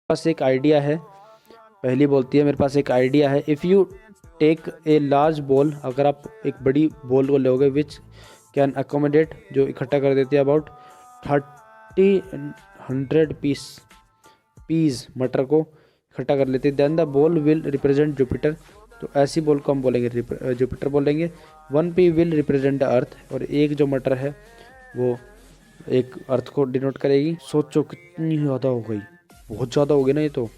पास एक आइडिया है। पहली बोलती है मेरे पास एक आइडिया है। If you take a large ball, अगर आप एक बड़ी बॉल को लोगे विच कैन अकोमोडेट, जो इकट्ठा कर देती है अबाउट 30 पीस मटर को इकट्ठा कर लेती है, then the ball will represent Jupiter. तो ऐसी बॉल को हम बोलेंगे जुपिटर बोलेंगे। 1 pea will represent the earth, और एक जो मटर है वो एक अर्थ को डिनोट करेगी। सोचो कितनी ज़्यादा हो गई, बहुत ज़्यादा हो गई ना ये तो।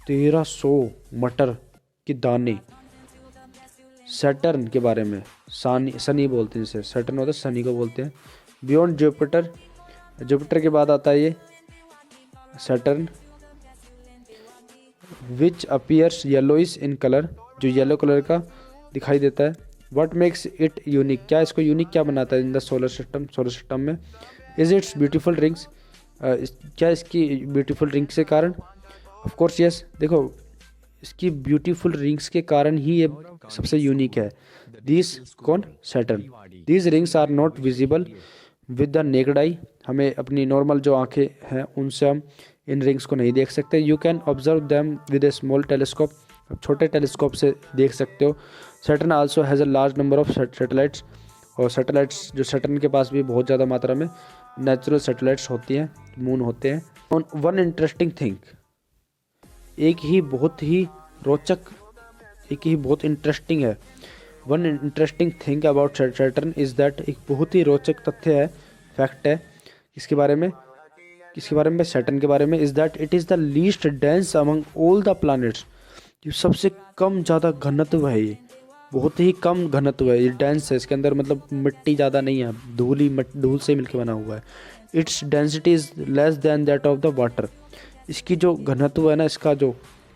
1300 मटर के दाने। सैटर्न के बारे में, सनी बोलते हैं इसे, सैटर्न होता है सनी को बोलते हैं। बियॉन्ड जुपिटर, जुपिटर के बाद आता है ये Saturn, which appears yellowish in colour, जो येलो कलर का दिखाई देता है। व्हाट मेक्स इट यूनिक, क्या इसको यूनिक क्या बनाता है इन द सोलर सिस्टम में। इज इट्स ब्यूटीफुल रिंग्स, क्या इसकी ब्यूटीफुल रिंग्स के कारण। ऑफ कोर्स यस, देखो इसकी ब्यूटीफुल रिंग्स के कारण ही ये सबसे यूनिक है। दीज कौन, Saturn. These rings are not visible with the naked eye, हमें अपनी नॉर्मल जो आंखें हैं उनसे हम इन रिंग्स को नहीं देख सकते। You can observe them with A small telescope, आप छोटे टेलीस्कोप से देख सकते हो। Saturn also has a large number of satellites, और सैटेलाइट्स जो सैटर्न के पास भी बहुत ज़्यादा मात्रा में नेचुरल सैटेलाइट्स होती हैं, मून होते हैं। ऑन वन इंटरेस्टिंग थिंग, एक ही बहुत ही रोचक, एक ही बहुत इंटरेस्टिंग है। One interesting thing about Saturn is that, एक बहुत ही रोचक तथ्य है, फैक्ट है इसके बारे में, किसके बारे में, सैटर्न के बारे में। Is that it is the least dense among all the planets, ये सबसे कम ज़्यादा घनत्व है, ये बहुत ही कम घनत्व है, ये डेंस है, इसके अंदर मतलब मिट्टी ज़्यादा नहीं है, धूल से मिलकर बना हुआ है। Its density is less than that of the water, इसकी जो घनत्व है ना इसका जो,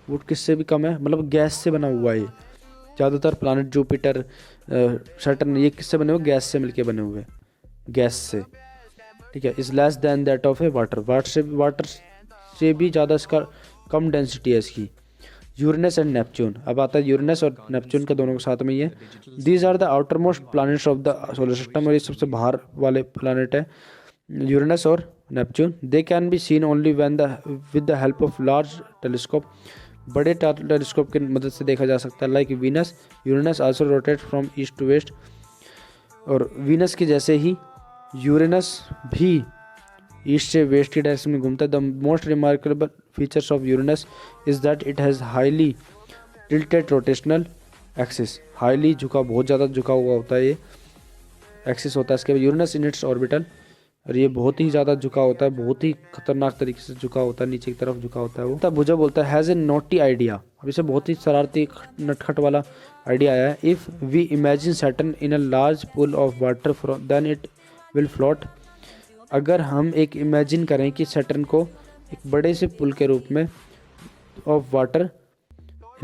वो किससे भी कम है, मतलब गैस से बना हुआ है ये। ज़्यादातर प्लानट जुपिटर सैटर्न ये किससे बने हुए, गैस से मिलके बने हुए, गैस से, ठीक है। Is less than that of A water, water से भी ज़्यादा इसका कम डेंसिटी है इसकी। यूरेनस एंड नेपच्यून, अब आता है यूरेनस और नेपच्यून का दोनों के साथ में ही है। These are the outermost planets of the solar system, और ये सबसे बाहर वाले प्लानट है यूरेनस और Neptune. They can be seen only when with the help of large telescope, बड़े टेलीस्कोप की मदद से देखा जा सकता है। Like Venus, Uranus also rotate from east to west, और वीनस के जैसे ही यूरेनस भी ईस्ट से वेस्ट की डायरेक्शन में घूमता है। The most remarkable features of Uranus is that it has highly tilted rotational axis, highly झुका, बहुत ज़्यादा झुका हुआ होता है ये एक्सिस होता है इसके। यूरेनस इन इट्स ऑर्बिटल, और ये बहुत ही ज़्यादा झुका होता है, बहुत ही खतरनाक तरीके से झुका होता है, नीचे की तरफ झुका होता है वो। तब भुजा बोलता है हैज़ ए नोटी आइडिया, अब इसे बहुत ही शरारती नटखट वाला आइडिया आया है। If we imagine Saturn in a large pool of water then it will float, अगर हम एक इमेजिन करें कि सैटर्न को एक बड़े से पुल के रूप में of water,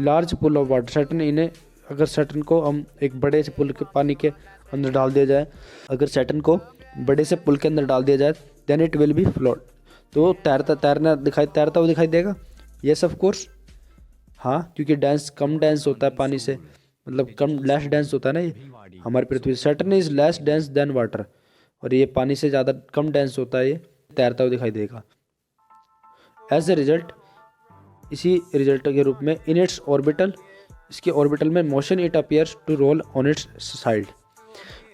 large pool of water, Saturn इन्हें, अगर सैटर्न को हम एक बड़े से पुल के पानी के अंदर डाल दिया जाए, अगर सैटर्न को बड़े से पुल के अंदर डाल दिया जाए then it will be float, तो तैरता हुआ दिखाई देगा। यस ऑफ कोर्स, हाँ, क्योंकि कम डेंस होता है पानी से, मतलब कम लेस डेंस होता है ना ये हमारी पृथ्वी। Saturn is less dense then water, और ये पानी से ज़्यादा कम डेंस होता है, ये तैरता हुआ दिखाई देगा। एज ए रिजल्ट, इसी रिजल्ट के रूप में, इन इट्स ऑर्बिटल, इसके ऑर्बिटल में motion it appears to roll on its side,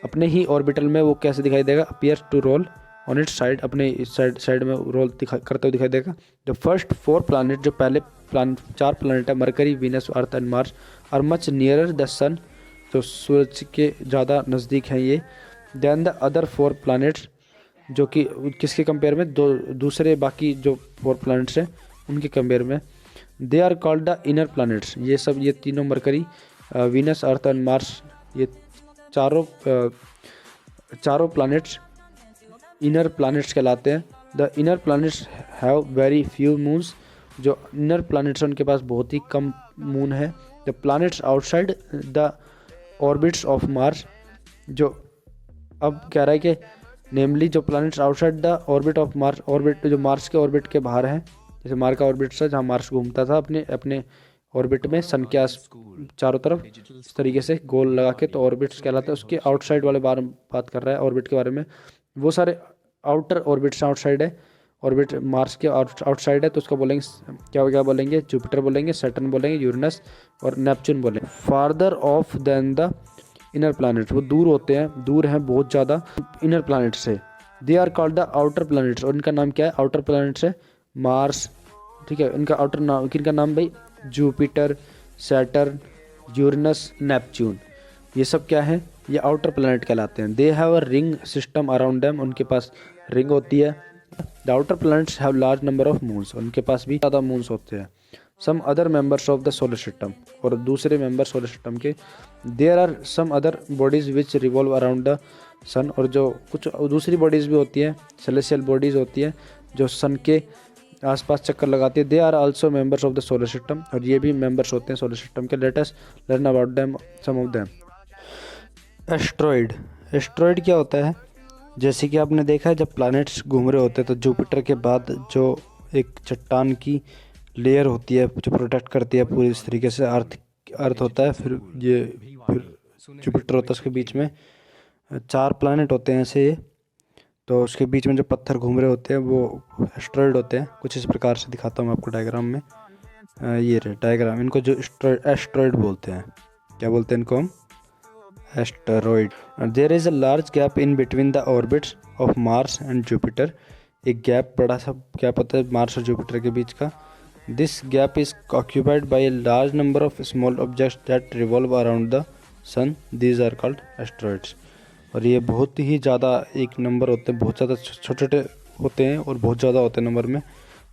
अपने ही ऑर्बिटल में वो कैसे दिखाई देगा, appears to roll on its side, अपने साइड में रोल करते हुए दिखाई देगा। द फर्स्ट 4 प्लानट, जो पहले 4 प्लानट है, Mercury, Venus, Earth and Mars, are much nearer the sun, तो सूरज के ज़्यादा नज़दीक हैं ये। देन द अदर 4 प्लानट्स, जो कि किसके कंपेयर में, दूसरे बाकी जो 4 प्लानट्स हैं उनके कंपेयर में, they are called the inner planets, ये तीनों Mercury, Venus, Earth and Mars, ये चारों प्लैनेट्स इनर प्लैनेट्स कहलाते हैं। The inner planets have very few moons, जो इनर प्लैनेट्स हैं उनके पास बहुत ही कम मून है। The planets outside the orbits of Mars, जो अब कह रहा है कि नेमली जो planets outside the orbit of Mars, orbit जो मार्स के ऑर्बिट के बाहर है, जैसे मार्स का ऑर्बिट था जहाँ मार्स घूमता था अपने ऑर्बिट में सन के चारों तरफ इस तरीके से गोल लगा के, तो ऑर्बिट्स कहलाते हैं। उसके आउटसाइड वाले बारे में बात कर रहा है ऑर्बिट के बारे में, वो सारे आउटर ऑर्बिट्स आउटसाइड है, ऑर्बिट मार्स के आउटसाइड है तो उसका बोलेंगे क्या क्या बोलेंगे, जुपिटर बोलेंगे, सैटर्न बोलेंगे, यूरेनस और नेपच्यून बोलेंगे। Farther of then the inner planets, वो दूर होते हैं, दूर हैं बहुत ज़्यादा इनर प्लैनेट से। They are called the outer planets, और इनका नाम क्या है, आउटर प्लैनेट्स है मार्स, ठीक है। इनका आउटर नाम, किनका नाम भाई, जुपिटर, सैटर्न, यूरेनस, नेपच्यून, ये सब क्या है, ये आउटर प्लैनेट कहलाते हैं। They have a ring system around them, उनके पास रिंग होती है। The outer planets have large number of moons, उनके पास भी ज़्यादा मून्स होते हैं। Some other members of the solar system, और दूसरे मेंबर सोलर सिस्टम के। There are some other bodies which revolve around the sun, और जो कुछ दूसरी बॉडीज़ भी होती हैं, सेलेस्टियल बॉडीज़ होती हैं जो सन के आसपास चक्कर लगाती है। They are also members of the solar system, और ये भी मेंबर्स होते हैं सोलर सिस्टम के। Let us learn about them, some of them. Asteroid, asteroid क्या होता है, जैसे कि आपने देखा है जब प्लैनेट्स घूम रहे होते हैं तो जुपिटर के बाद जो एक चट्टान की लेयर होती है जो प्रोटेक्ट करती है पूरी इस तरीके से, अर्थ होता है, फिर जुपिटर होता है, उसके बीच में 4 प्लैनेट होते हैं ऐसे, तो उसके बीच में जो पत्थर घूम रहे होते हैं वो एस्ट्रॉइड होते हैं। कुछ इस प्रकार से दिखाता हूँ मैं आपको डायग्राम में, ये रहे डायग्राम, इनको जो एस्ट्रॉइड बोलते हैं। क्या बोलते हैं इनको हम, asteroid. There is a large gap in between the orbits of Mars and Jupiter, एक गैप, बड़ा सा गैप होता है मार्स और जुपिटर के बीच का। This gap is occupied by a large number of small objects that revolve around the sun, these are called asteroids. और ये बहुत ही ज़्यादा एक नंबर होते हैं, बहुत ज़्यादा छोटे छोटे होते हैं और बहुत ज़्यादा होते हैं नंबर में,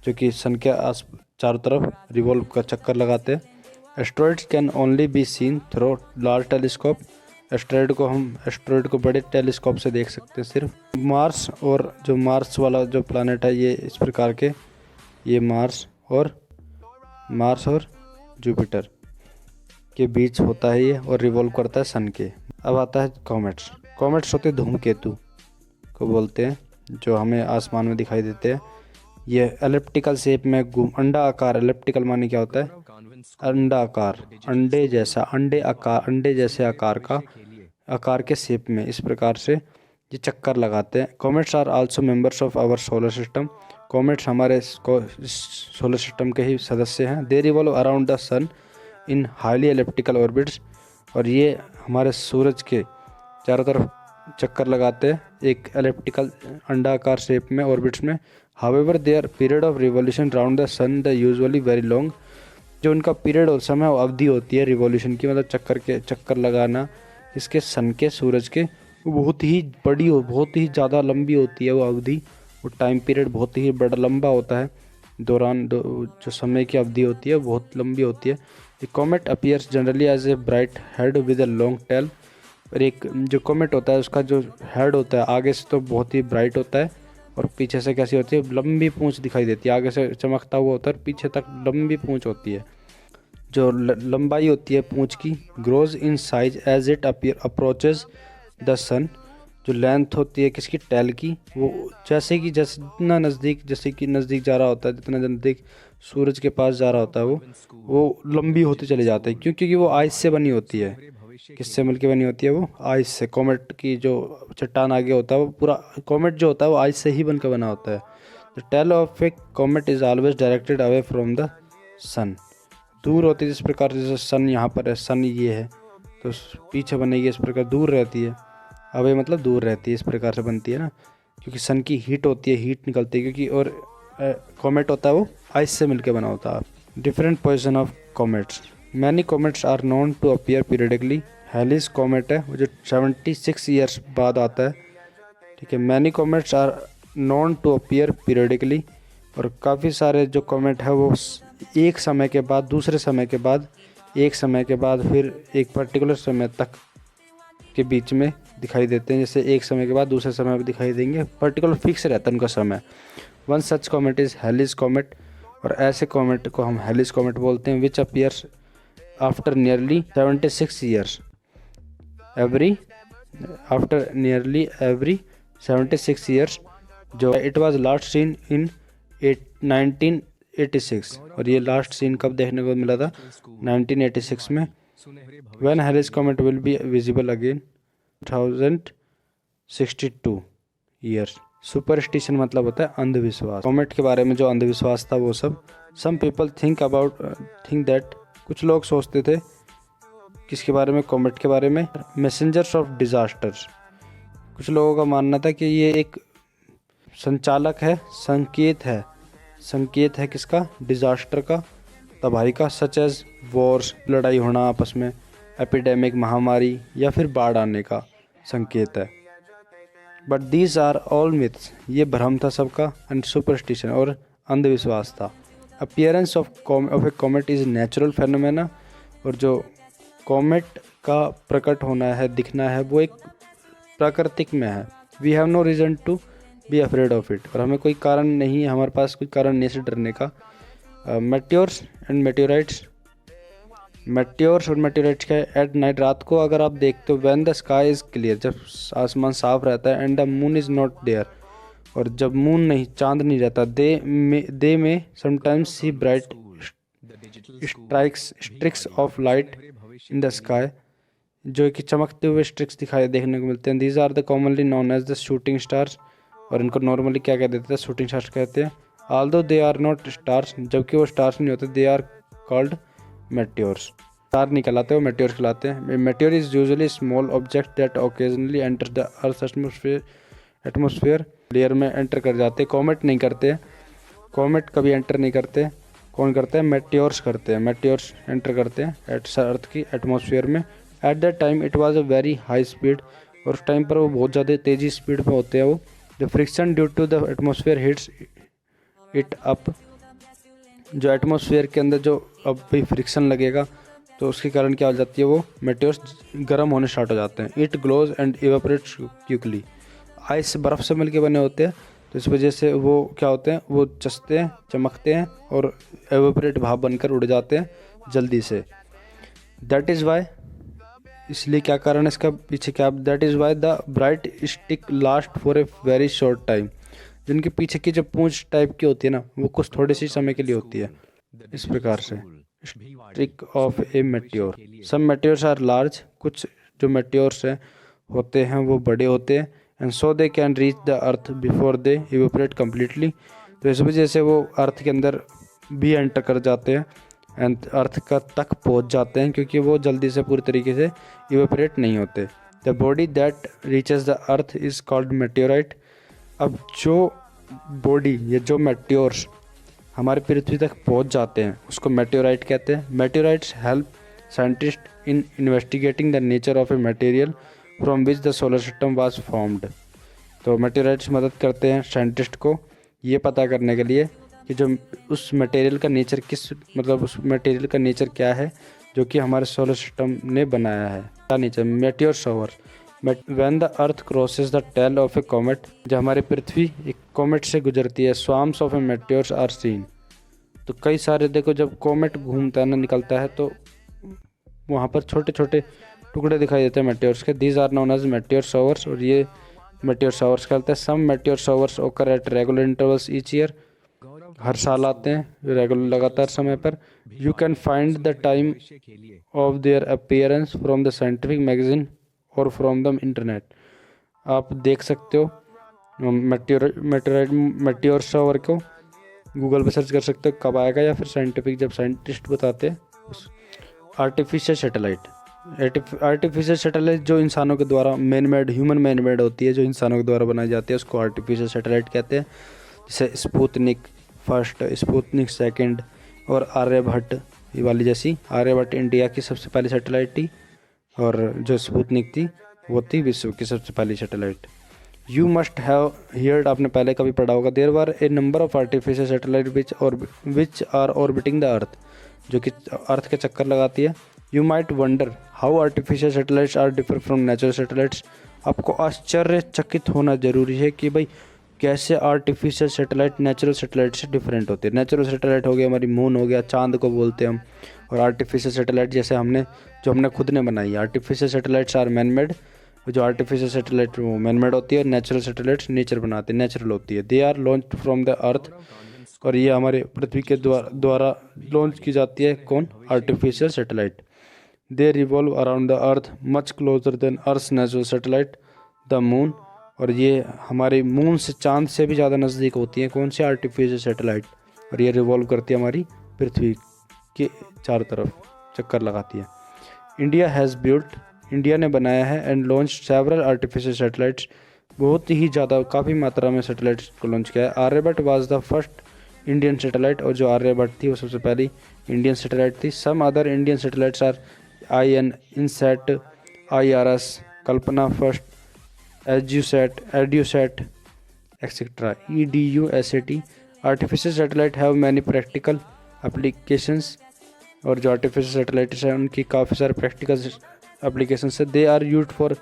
जो कि सन के आस चारों तरफ रिवॉल्व का चक्कर लगाते हैं। Asteroids can only be seen through large telescope, asteroid को बड़े टेलीस्कोप से देख सकते हैं सिर्फ। मार्स, और जो मार्स वाला जो प्लैनेट है ये इस प्रकार के, ये मार्स और जुपिटर के बीच होता है ये, और रिवॉल्व करता है सन के। अब आता है कॉमेट्स। कॉमेट्स होते हैं धूमकेतु को बोलते हैं, जो हमें आसमान में दिखाई देते हैं। ये एलिप्टिकल शेप में अंडा आकार, एलिप्टिकल माने क्या होता है, अंडा आकार, अंडे जैसे आकार के शेप में, इस प्रकार से ये चक्कर लगाते हैं। Comets are also members of our solar system, comets हमारे सोलर सिस्टम के ही सदस्य हैं। They revolve around the sun in highly elliptical orbits, और ये हमारे सूरज के चारों तरफ चक्कर लगाते हैं एक एलिप्टिकल अंडाकार शेप में ऑर्बिट्स में। However their period of revolution round the sun the usually very long, जो उनका पीरियड और समय अवधि होती है रिवॉल्यूशन की, मतलब चक्कर लगाना इसके सन के, सूरज के, वो बहुत ही बड़ी हो, बहुत ही ज़्यादा लंबी होती है वो अवधि, वो टाइम पीरियड बहुत ही बड़ा लंबा होता है, जो समय की अवधि होती है बहुत लंबी होती है। The comet appears generally as a bright head with a long tail, और एक जो कॉमेट होता है उसका जो हेड होता है आगे से तो बहुत ही ब्राइट होता है, और पीछे से कैसी होती है, लंबी पूंछ दिखाई देती है, आगे से चमकता हुआ होता है और पीछे तक लंबी पूंछ होती है, जो लंबाई होती है पूंछ की। Grows in size as it approaches the sun, जो लेंथ होती है किसकी, टेल की, वो जैसे कि जितना नज़दीक जा रहा होता है, जितना नज़दीक सूरज के पास जा रहा होता है वो लंबी होती चली जाती है, क्योंकि वो आइस से बनी होती है। किससे मिलकर बनी होती है, वो आइस से। कॉमेट की जो चट्टान आगे होता है वो पूरा, कॉमेट जो होता है वो आइस से ही बनकर बना होता है। The tail of a comet is always directed away from the sun, दूर होती है, जिस प्रकार जैसे सन यहाँ पर है, सन ये है तो पीछे बनेगी, इस प्रकार दूर रहती है, अवे मतलब दूर रहती है, इस प्रकार से बनती है ना, क्योंकि सन की हीट होती है, हीट निकलती है, क्योंकि और कॉमेट होता है वो आइस से मिलकर बना होता है। Different position of comets, many comets are known to appear periodically. Halley's comet है वो जो 76 ईयर्स बाद आता है, ठीक है। Many comets are known to appear periodically, और काफ़ी सारे जो कॉमेट है वो एक समय के बाद दूसरे समय के बाद, एक समय के बाद फिर एक पर्टिकुलर समय तक के बीच में दिखाई देते हैं, जैसे एक समय के बाद दूसरे समय पर दिखाई देंगे, पर्टिकुलर फिक्स रहता है उनका समय। One such comet is Halley's comet, और ऐसे कॉमेट को हम हेलिस कॉमेट बोलते हैं। Which appears after nearly 76 years every 76 years, जो it was last seen in 1986, और ये लास्ट सीन कब देखने को मिला था, 1986 में। When Halley's comet will be visible again 1062 years, superstition मतलब होता है अंधविश्वास। कॉमेट के बारे में जो अंधविश्वास था वो सब। सम पीपल थिंक दैट, कुछ लोग सोचते थे किसके बारे में, कॉमेट के बारे में, मैसेंजर्स ऑफ डिजास्टर्स। कुछ लोगों का मानना था कि ये एक संचालक है, संकेत है किसका, डिजास्टर का, तबाही का, सच एज वॉर्स, लड़ाई होना आपस में, एपिडेमिक, महामारी, या फिर बाढ़ आने का संकेत है। But these are all myths, ये भ्रम था सबका, एंड सुपरस्टिशन, और अंधविश्वास था। Appearance of a comet is natural phenomena, और जो कॉमेट का प्रकट होना है, दिखना है, वो एक प्राकृतिक में है। We have no reason to be afraid of it, और हमें कोई कारण नहीं है, हमारे पास कोई कारण नहीं से डरने का। मेट्योर्स एंड मेट्योराइट्स, मेट्योर्स और मेट्योराइट्स का एट नाइट, रात को अगर आप देखते हो, when the sky is clear, जब आसमान साफ रहता है, and the moon is not there, और जब मून नहीं, चांद नहीं रहता, they may sometimes see bright streaks of light in the sky, जो कि चमकते हुए स्ट्रिक्स दिखाई देखने को मिलते हैं। These are the commonly known as the shooting stars, और इनको नॉर्मली क्या कह देते हैं, शूटिंग स्टार्स कहते हैं। Although they are not stars, जबकि वो स्टार्स नहीं होते, they are called meteors. Star नहीं कहलाते, वो मेट्योर्स कहलाते हैं। Meteor is usually small object that occasionally enter the earth atmosphere layer में एंटर कर जाते हैं। कॉमेट नहीं करते, कॉमेट कभी एंटर नहीं करते। कौन करते हैं, मेट्योर्स करते हैं, मेट्योर्स एंटर करते हैं अर्थ की एटमोसफेयर में। At that time it was a very high speed, और उस टाइम पर वो बहुत ज़्यादा तेज़ी स्पीड में होते हैं वो। The friction due to the atmosphere heats it up, जो एटमोसफेयर के अंदर जो अब भी फ्रिक्शन लगेगा तो उसके कारण क्या हो जाती है, वो मेट्योर्स गर्म होने स्टार्ट हो जाते हैं। It glows and evaporates quickly, ice बर्फ़ से मिलके बने होते हैं, तो इस वजह से वो क्या होते हैं, वो चसते हैं, चमकते हैं, और एवेपोरेट भाप बनकर उड़ जाते हैं जल्दी से। दैट इज़ वाई, इसलिए क्या कारण है इसका पीछे क्या, that is why the bright stick last for a very short time, जिनके पीछे की जो पूंछ टाइप की होती है ना, वो कुछ थोड़े सी समय के लिए होती है। इस प्रकार से streak of a meteor, some meteors are large, कुछ जो मेट्योर्स हैं होते हैं वो बड़े होते हैं, and so they can reach the earth before they evaporate completely, तो इस वजह से वो अर्थ के अंदर भी एंटर कर जाते हैं, एंड अर्थ का तक पहुंच जाते हैं, क्योंकि वो जल्दी से पूरी तरीके से इवेपोरेट नहीं होते। The body that reaches the earth is called meteorite. अब जो बॉडी, ये जो मेट्योर्स हमारे पृथ्वी तक पहुंच जाते हैं, उसको मेट्योराइट कहते हैं। Meteorites help scientist in investigating the nature of a material from which the solar system was formed. तो मेट्योराइट्स मदद करते हैं साइंटिस्ट को ये पता करने के लिए कि जो उस मटेरियल का नेचर मतलब उस मटेरियल का नेचर क्या है जो कि हमारे सोलर सिस्टम ने बनाया है। क्या nature, meteor shower. When the earth crosses the tail of a comet, जब हमारी पृथ्वी एक कॉमेट से गुजरती है, swarms of a meteors are seen, तो कई सारे, देखो जब कॉमेट घूमता है ना, निकलता है, तो वहाँ पर छोटे छोटे टुकड़े दिखाई देते हैं मेट्योर्स के। These are known as meteor showers, और ये मेट्योर शॉवर्स कहते हैं। Some meteor showers occur at regular intervals each year, हर साल आते हैं रेगुलर, लगातार समय पर। You can find the time of their appearance from the scientific magazine और फ्रॉम द इंटरनेट। आप देख सकते हो मेट्योर शॉवर को गूगल पे सर्च कर सकते हो कब आएगा, या फिर साइंटिफिक जब साइंटिस्ट बताते हैं। आर्टिफिशियल सैटेलाइट जो इंसानों के द्वारा ह्यूमन मैन मेड होती है, जो इंसानों के द्वारा बनाई जाती है, उसको आर्टिफिशियल सैटेलाइट कहते हैं। जैसे स्पुतनिक फर्स्ट, स्पुतनिक सेकंड, और आर्यभट्ट वाली, जैसी आर्यभट्ट इंडिया की सबसे पहली सैटेलाइट थी, और जो स्पुतनिक थी वो थी विश्व की सबसे पहली satellite. You must have heard, आपने पहले कभी पढ़ा होगा, there were a number of artificial satellite which are orbiting the earth, जो कि अर्थ के चक्कर लगाती है। You might wonder how artificial satellites are differ from natural satellites. आपको आश्चर्यचकित होना जरूरी है कि भाई कैसे आर्टिफिशियल सैटेलाइट नेचुरल सैटेलाइट से डिफरेंट होती है। नेचुरल सैटेलाइट हो गया हमारी मून हो गया, चांद को बोलते हैं हम, और आर्टिफिशियल सैटेलाइट जैसे हमने खुद ने बनाई है। Artificial satellites are man made, जो आर्टिफिशियल सैटेलाइट वो मैन मेड होती है, और नेचुरल सैटेलाइट्स नेचर बनाते हैं, नेचुरल होती है। They are launch from the earth, और ये हमारे पृथ्वी के द्वारा लॉन्च की जाती है। कौन, artificial satellite. They revolve around the earth much closer then earth natural satellite the moon, और ये हमारे मून से, चांद से भी ज़्यादा नज़दीक होती हैं। कौन सी? Artificial satellite. और ये रिवॉल्व करती है हमारी पृथ्वी के चारों तरफ, चक्कर लगाती है। इंडिया हैज़ बिल्ट, इंडिया ने बनाया है, and launch several artificial satellites, बहुत ही ज़्यादा, काफ़ी मात्रा में सैटेलाइट्स को लॉन्च किया है। Aryabhata was the first Indian satellite, और जो आर्यभट्ट थी वो सबसे पहली इंडियन सैटेलाइट थी। Some other Indian satellites are IN, INSAT, IRS, Kalpana first, EDUSAT etcetera, EDUSAT। Artificial satellite have many practical applications, और जो आर्टिफिशियल सैटेलाइट्स हैं उनकी काफ़ी सारे प्रैक्टिकल एप्लीकेशंस है। They are used for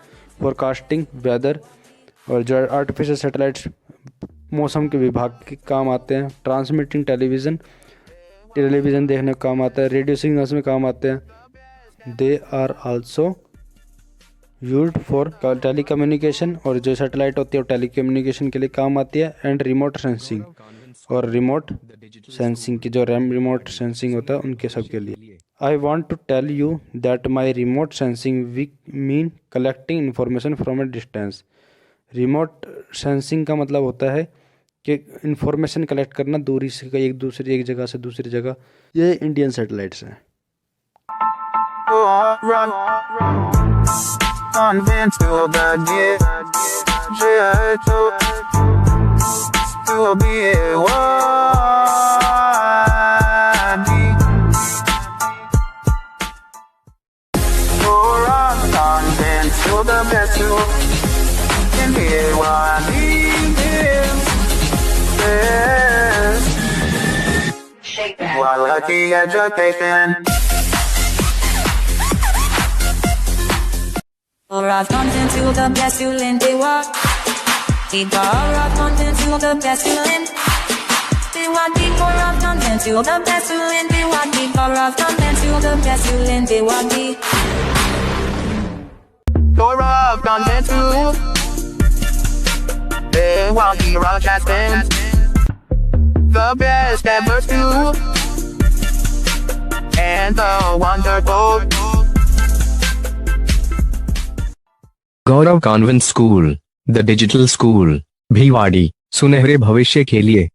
forecasting weather, और जो आर्टिफिशियल सैटेलाइट्स मौसम के विभाग के काम आते हैं। ट्रांसमिटिंग टेलीविज़न देखने का काम आता है। रेडियो सिग्नल्स में काम आते हैं। They are also used for telecommunication, और जो सैटेलाइट होती है वो टेलीकम्युनिकेशन के लिए काम आती है। एंड रिमोट सेंसिंग, और रिमोट सेंसिंग की जो रिमोट सेंसिंग होता है उनके सब के लिए। I want to tell you that my remote sensing we mean collecting information from a distance. Remote sensing का मतलब होता है कि इंफॉर्मेशन कलेक्ट करना दूरी से, एक जगह से दूसरी जगह। ये इंडियन सैटेलाइट्स हैं। Quality education. Or I've content to the best you lend they walk. Or I've content to the best you lend. They want me for I've content to the best you lend they want me. Or I've content to the best you lend they want me. Or I've content to they want me broadcasting. The best ever to and the wonderful. Gaurav convent school, the digital school, Bhiwadi, सुनहरे भविष्य के लिए।